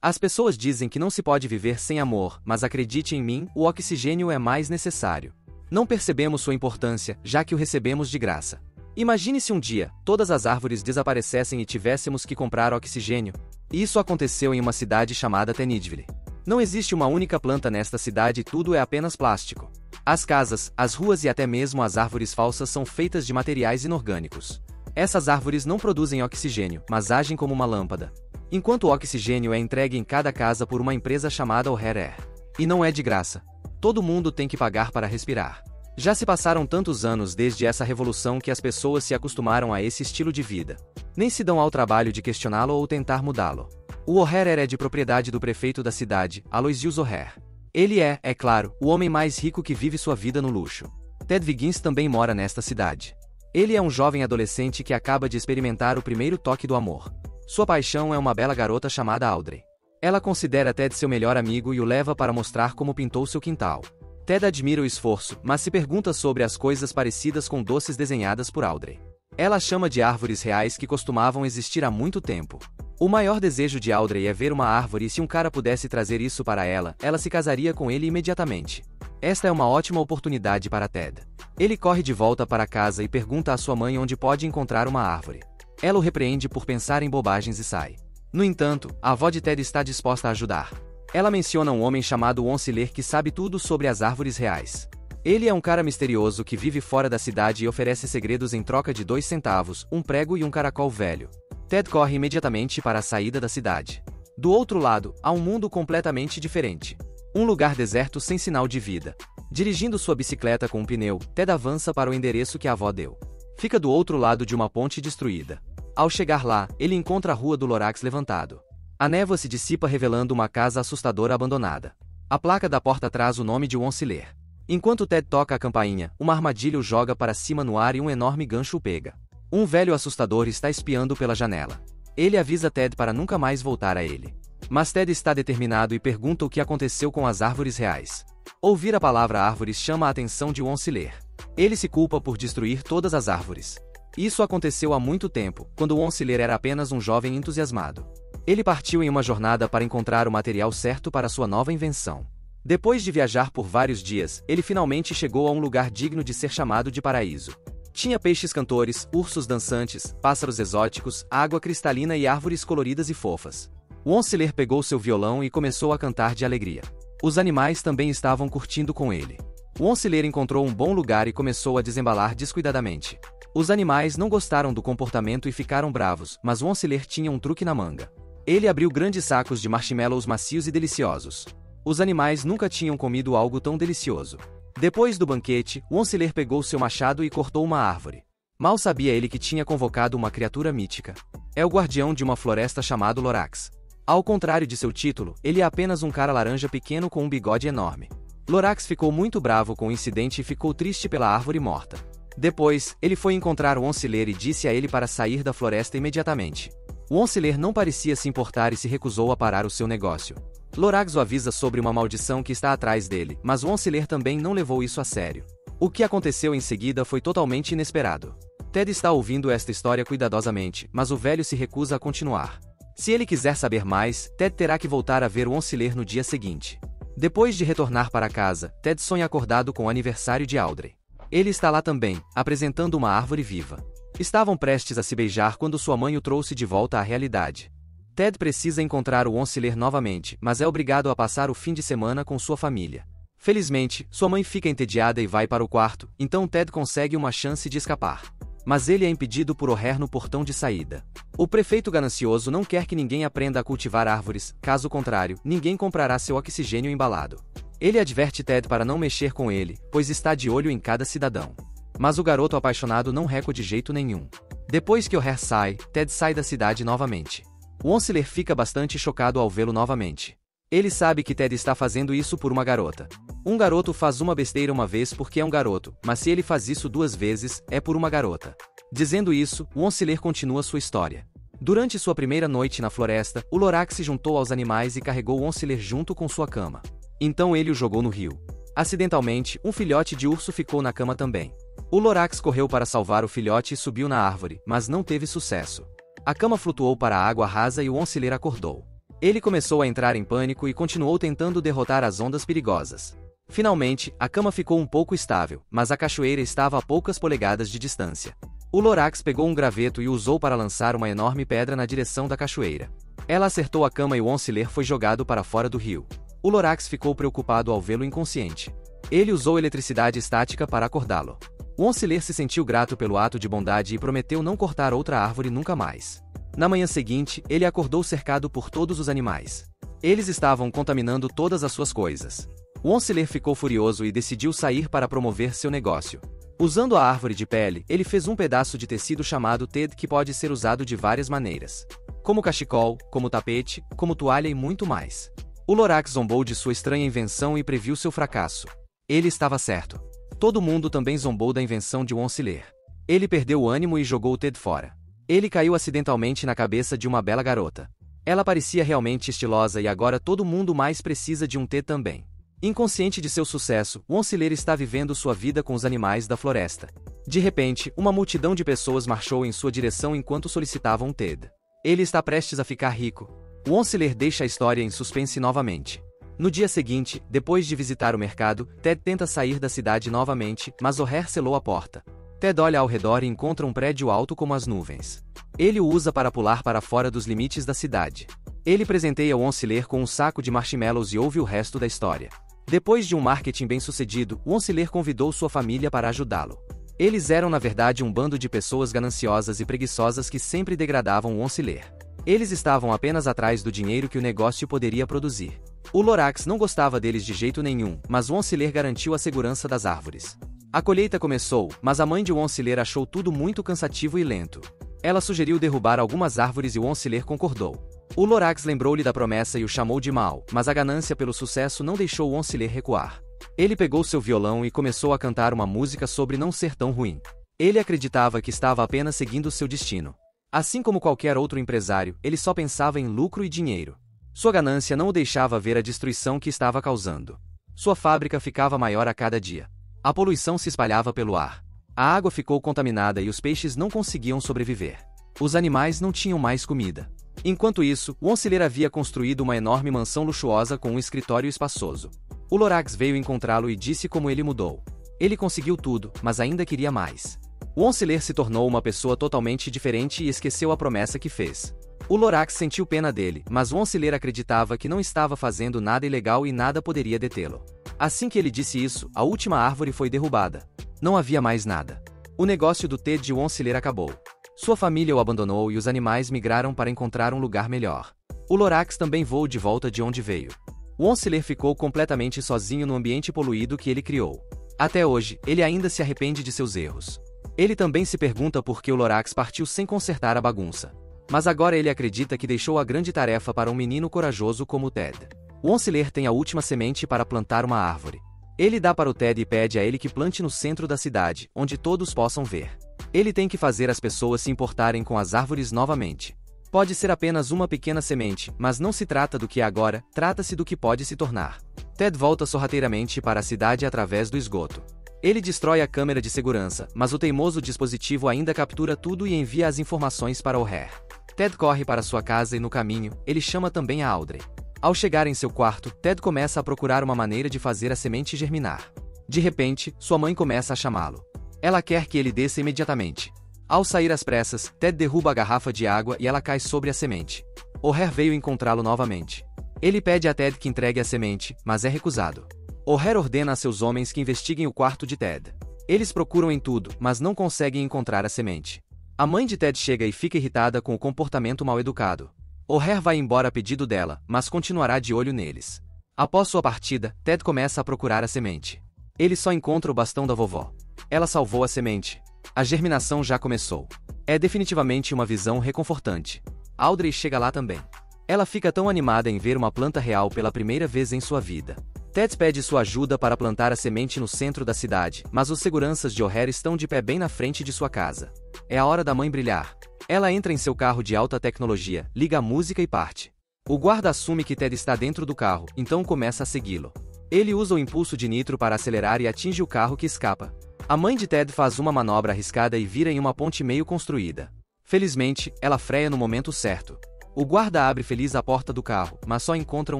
As pessoas dizem que não se pode viver sem amor, mas acredite em mim, o oxigênio é mais necessário. Não percebemos sua importância, já que o recebemos de graça. Imagine se um dia, todas as árvores desaparecessem e tivéssemos que comprar oxigênio. Isso aconteceu em uma cidade chamada Tenidville. Não existe uma única planta nesta cidade e tudo é apenas plástico. As casas, as ruas e até mesmo as árvores falsas são feitas de materiais inorgânicos. Essas árvores não produzem oxigênio, mas agem como uma lâmpada. Enquanto o oxigênio é entregue em cada casa por uma empresa chamada O'Hare Air. E não é de graça. Todo mundo tem que pagar para respirar. Já se passaram tantos anos desde essa revolução que as pessoas se acostumaram a esse estilo de vida. Nem se dão ao trabalho de questioná-lo ou tentar mudá-lo. O O'Hare Air é de propriedade do prefeito da cidade, Aloysius O'Hare. Ele é claro, o homem mais rico que vive sua vida no luxo. Ted Wiggins também mora nesta cidade. Ele é um jovem adolescente que acaba de experimentar o primeiro toque do amor. Sua paixão é uma bela garota chamada Audrey. Ela considera Ted seu melhor amigo e o leva para mostrar como pintou seu quintal. Ted admira o esforço, mas se pergunta sobre as coisas parecidas com doces desenhadas por Audrey. Ela chama de árvores reais que costumavam existir há muito tempo. O maior desejo de Audrey é ver uma árvore e se um cara pudesse trazer isso para ela, ela se casaria com ele imediatamente. Esta é uma ótima oportunidade para Ted. Ele corre de volta para casa e pergunta à sua mãe onde pode encontrar uma árvore. Ela o repreende por pensar em bobagens e sai. No entanto, a avó de Ted está disposta a ajudar. Ela menciona um homem chamado Onsiler que sabe tudo sobre as árvores reais. Ele é um cara misterioso que vive fora da cidade e oferece segredos em troca de 2 centavos, um prego e um caracol velho. Ted corre imediatamente para a saída da cidade. Do outro lado, há um mundo completamente diferente. Um lugar deserto sem sinal de vida. Dirigindo sua bicicleta com um pneu, Ted avança para o endereço que a avó deu. Fica do outro lado de uma ponte destruída. Ao chegar lá, ele encontra a rua do Lorax levantado. A névoa se dissipa revelando uma casa assustadora abandonada. A placa da porta traz o nome de Onsiler. Enquanto Ted toca a campainha, uma armadilha o joga para cima no ar e um enorme gancho o pega. Um velho assustador está espiando pela janela. Ele avisa Ted para nunca mais voltar a ele. Mas Ted está determinado e pergunta o que aconteceu com as árvores reais. Ouvir a palavra árvores chama a atenção de Onsiler. Ele se culpa por destruir todas as árvores. Isso aconteceu há muito tempo, quando Onsiler era apenas um jovem entusiasmado. Ele partiu em uma jornada para encontrar o material certo para sua nova invenção. Depois de viajar por vários dias, ele finalmente chegou a um lugar digno de ser chamado de paraíso. Tinha peixes cantores, ursos dançantes, pássaros exóticos, água cristalina e árvores coloridas e fofas. O Onsiler pegou seu violão e começou a cantar de alegria. Os animais também estavam curtindo com ele. O Onsiler encontrou um bom lugar e começou a desembalar descuidadamente. Os animais não gostaram do comportamento e ficaram bravos, mas o Onsiler tinha um truque na manga. Ele abriu grandes sacos de marshmallows macios e deliciosos. Os animais nunca tinham comido algo tão delicioso. Depois do banquete, o Onsiler pegou seu machado e cortou uma árvore. Mal sabia ele que tinha convocado uma criatura mítica. É o guardião de uma floresta chamado Lorax. Ao contrário de seu título, ele é apenas um cara laranja pequeno com um bigode enorme. Lorax ficou muito bravo com o incidente e ficou triste pela árvore morta. Depois, ele foi encontrar o Onsiler e disse a ele para sair da floresta imediatamente. O Onsiler não parecia se importar e se recusou a parar o seu negócio. Lorax o avisa sobre uma maldição que está atrás dele, mas o Onsiler também não levou isso a sério. O que aconteceu em seguida foi totalmente inesperado. Ted está ouvindo esta história cuidadosamente, mas o velho se recusa a continuar. Se ele quiser saber mais, Ted terá que voltar a ver o Onsiler no dia seguinte. Depois de retornar para casa, Ted sonha acordado com o aniversário de Audrey. Ele está lá também, apresentando uma árvore viva. Estavam prestes a se beijar quando sua mãe o trouxe de volta à realidade. Ted precisa encontrar o Onsiler novamente, mas é obrigado a passar o fim de semana com sua família. Felizmente, sua mãe fica entediada e vai para o quarto, então Ted consegue uma chance de escapar. Mas ele é impedido por O'Hare no portão de saída. O prefeito ganancioso não quer que ninguém aprenda a cultivar árvores, caso contrário, ninguém comprará seu oxigênio embalado. Ele adverte Ted para não mexer com ele, pois está de olho em cada cidadão. Mas o garoto apaixonado não recusa de jeito nenhum. Depois que O'Hare sai, Ted sai da cidade novamente. O Onsiler fica bastante chocado ao vê-lo novamente. Ele sabe que Ted está fazendo isso por uma garota. Um garoto faz uma besteira uma vez porque é um garoto, mas se ele faz isso 2 vezes, é por uma garota. Dizendo isso, o Onsiler continua sua história. Durante sua primeira noite na floresta, o Lorax se juntou aos animais e carregou o Onsiler junto com sua cama. Então ele o jogou no rio. Acidentalmente, um filhote de urso ficou na cama também. O Lorax correu para salvar o filhote e subiu na árvore, mas não teve sucesso. A cama flutuou para a água rasa e o Onsiler acordou. Ele começou a entrar em pânico e continuou tentando derrotar as ondas perigosas. Finalmente, a cama ficou um pouco estável, mas a cachoeira estava a poucas polegadas de distância. O Lorax pegou um graveto e o usou para lançar uma enorme pedra na direção da cachoeira. Ela acertou a cama e o Onsiler foi jogado para fora do rio. O Lorax ficou preocupado ao vê-lo inconsciente. Ele usou eletricidade estática para acordá-lo. O Onsiler se sentiu grato pelo ato de bondade e prometeu não cortar outra árvore nunca mais. Na manhã seguinte, ele acordou cercado por todos os animais. Eles estavam contaminando todas as suas coisas. O Onsiler ficou furioso e decidiu sair para promover seu negócio. Usando a árvore de pele, ele fez um pedaço de tecido chamado TED que pode ser usado de várias maneiras. Como cachecol, como tapete, como toalha e muito mais. O Lorax zombou de sua estranha invenção e previu seu fracasso. Ele estava certo. Todo mundo também zombou da invenção de Onsiler. Ele perdeu o ânimo e jogou o TED fora. Ele caiu acidentalmente na cabeça de uma bela garota. Ela parecia realmente estilosa e agora todo mundo mais precisa de um TED também. Inconsciente de seu sucesso, o Onsiler está vivendo sua vida com os animais da floresta. De repente, uma multidão de pessoas marchou em sua direção enquanto solicitavam um TED. Ele está prestes a ficar rico. O Onsiler deixa a história em suspense novamente. No dia seguinte, depois de visitar o mercado, Ted tenta sair da cidade novamente, mas O'Hare selou a porta. Ted olha ao redor e encontra um prédio alto como as nuvens. Ele o usa para pular para fora dos limites da cidade. Ele presenteia o Onsiler com um saco de marshmallows e ouve o resto da história. Depois de um marketing bem-sucedido, o Onsiler convidou sua família para ajudá-lo. Eles eram na verdade um bando de pessoas gananciosas e preguiçosas que sempre degradavam o Onsiler. Eles estavam apenas atrás do dinheiro que o negócio poderia produzir. O Lorax não gostava deles de jeito nenhum, mas o Onsiler garantiu a segurança das árvores. A colheita começou, mas a mãe de Onsiler achou tudo muito cansativo e lento. Ela sugeriu derrubar algumas árvores e o Onsiler concordou. O Lorax lembrou-lhe da promessa e o chamou de mau, mas a ganância pelo sucesso não deixou o Onsiler recuar. Ele pegou seu violão e começou a cantar uma música sobre não ser tão ruim. Ele acreditava que estava apenas seguindo seu destino. Assim como qualquer outro empresário, ele só pensava em lucro e dinheiro. Sua ganância não o deixava ver a destruição que estava causando. Sua fábrica ficava maior a cada dia. A poluição se espalhava pelo ar. A água ficou contaminada e os peixes não conseguiam sobreviver. Os animais não tinham mais comida. Enquanto isso, o Onsiler havia construído uma enorme mansão luxuosa com um escritório espaçoso. O Lorax veio encontrá-lo e disse como ele mudou. Ele conseguiu tudo, mas ainda queria mais. O Onsiler se tornou uma pessoa totalmente diferente e esqueceu a promessa que fez. O Lorax sentiu pena dele, mas o Onsiler acreditava que não estava fazendo nada ilegal e nada poderia detê-lo. Assim que ele disse isso, a última árvore foi derrubada. Não havia mais nada. O negócio do Ted de Onsiler acabou. Sua família o abandonou e os animais migraram para encontrar um lugar melhor. O Lorax também voou de volta de onde veio. O Onsiler ficou completamente sozinho no ambiente poluído que ele criou. Até hoje, ele ainda se arrepende de seus erros. Ele também se pergunta por que o Lorax partiu sem consertar a bagunça. Mas agora ele acredita que deixou a grande tarefa para um menino corajoso como o Ted. O Onsiler tem a última semente para plantar uma árvore. Ele dá para o Ted e pede a ele que plante no centro da cidade, onde todos possam ver. Ele tem que fazer as pessoas se importarem com as árvores novamente. Pode ser apenas uma pequena semente, mas não se trata do que é agora, trata-se do que pode se tornar. Ted volta sorrateiramente para a cidade através do esgoto. Ele destrói a câmera de segurança, mas o teimoso dispositivo ainda captura tudo e envia as informações para O'Hare. Ted corre para sua casa e no caminho, ele chama também a Audrey. Ao chegar em seu quarto, Ted começa a procurar uma maneira de fazer a semente germinar. De repente, sua mãe começa a chamá-lo. Ela quer que ele desça imediatamente. Ao sair às pressas, Ted derruba a garrafa de água e ela cai sobre a semente. O'Hare veio encontrá-lo novamente. Ele pede a Ted que entregue a semente, mas é recusado. O'Hare ordena a seus homens que investiguem o quarto de Ted. Eles procuram em tudo, mas não conseguem encontrar a semente. A mãe de Ted chega e fica irritada com o comportamento mal-educado. O'Hare vai embora a pedido dela, mas continuará de olho neles. Após sua partida, Ted começa a procurar a semente. Ele só encontra o bastão da vovó. Ela salvou a semente. A germinação já começou. É definitivamente uma visão reconfortante. Audrey chega lá também. Ela fica tão animada em ver uma planta real pela primeira vez em sua vida. Ted pede sua ajuda para plantar a semente no centro da cidade, mas os seguranças de O'Hare estão de pé bem na frente de sua casa. É a hora da mãe brilhar. Ela entra em seu carro de alta tecnologia, liga a música e parte. O guarda assume que Ted está dentro do carro, então começa a segui-lo. Ele usa o impulso de nitro para acelerar e atinge o carro que escapa. A mãe de Ted faz uma manobra arriscada e vira em uma ponte meio construída. Felizmente, ela freia no momento certo. O guarda abre feliz a porta do carro, mas só encontra um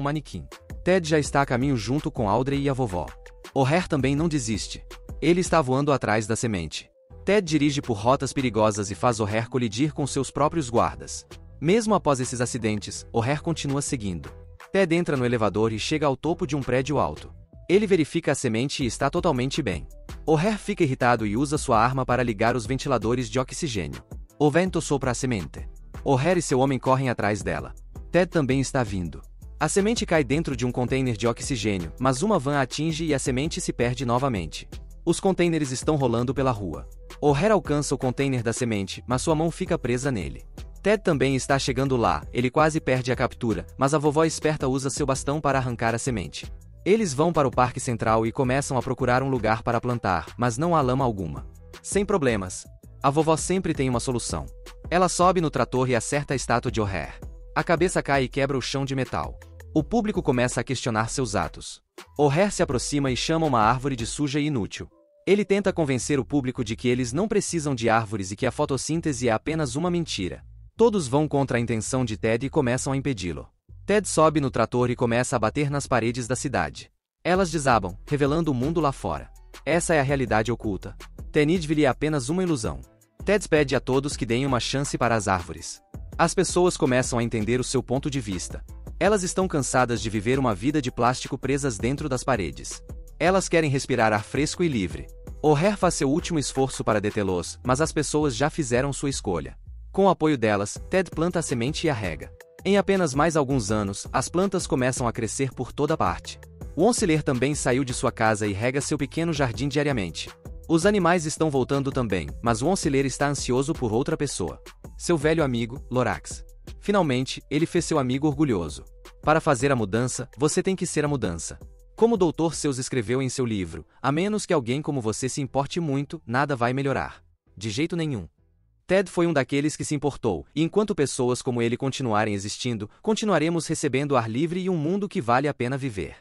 manequim. Ted já está a caminho junto com Audrey e a vovó. O'Hare também não desiste. Ele está voando atrás da semente. Ted dirige por rotas perigosas e faz O'Hare colidir com seus próprios guardas. Mesmo após esses acidentes, O'Hare continua seguindo. Ted entra no elevador e chega ao topo de um prédio alto. Ele verifica a semente e está totalmente bem. O'Hare fica irritado e usa sua arma para ligar os ventiladores de oxigênio. O vento sopra a semente. O'Hare e seu homem correm atrás dela. Ted também está vindo. A semente cai dentro de um container de oxigênio, mas uma van a atinge e a semente se perde novamente. Os containers estão rolando pela rua. O'Hare alcança o container da semente, mas sua mão fica presa nele. Ted também está chegando lá, ele quase perde a captura, mas a vovó esperta usa seu bastão para arrancar a semente. Eles vão para o parque central e começam a procurar um lugar para plantar, mas não há lama alguma. Sem problemas. A vovó sempre tem uma solução. Ela sobe no trator e acerta a estátua de O'Hare. A cabeça cai e quebra o chão de metal. O público começa a questionar seus atos. O'Hare se aproxima e chama uma árvore de suja e inútil. Ele tenta convencer o público de que eles não precisam de árvores e que a fotossíntese é apenas uma mentira. Todos vão contra a intenção de Ted e começam a impedi-lo. Ted sobe no trator e começa a bater nas paredes da cidade. Elas desabam, revelando o mundo lá fora. Essa é a realidade oculta. Tenidville é apenas uma ilusão. Ted pede a todos que deem uma chance para as árvores. As pessoas começam a entender o seu ponto de vista. Elas estão cansadas de viver uma vida de plástico presas dentro das paredes. Elas querem respirar ar fresco e livre. O'Hare faz seu último esforço para detê-los, mas as pessoas já fizeram sua escolha. Com o apoio delas, Ted planta a semente e a rega. Em apenas mais alguns anos, as plantas começam a crescer por toda parte. O Onsiler também saiu de sua casa e rega seu pequeno jardim diariamente. Os animais estão voltando também, mas o Onsiler está ansioso por outra pessoa. Seu velho amigo, Lorax. Finalmente, ele fez seu amigo orgulhoso. Para fazer a mudança, você tem que ser a mudança. Como o Dr. Seuss escreveu em seu livro, a menos que alguém como você se importe muito, nada vai melhorar. De jeito nenhum. Ted foi um daqueles que se importou, e enquanto pessoas como ele continuarem existindo, continuaremos recebendo ar livre e um mundo que vale a pena viver.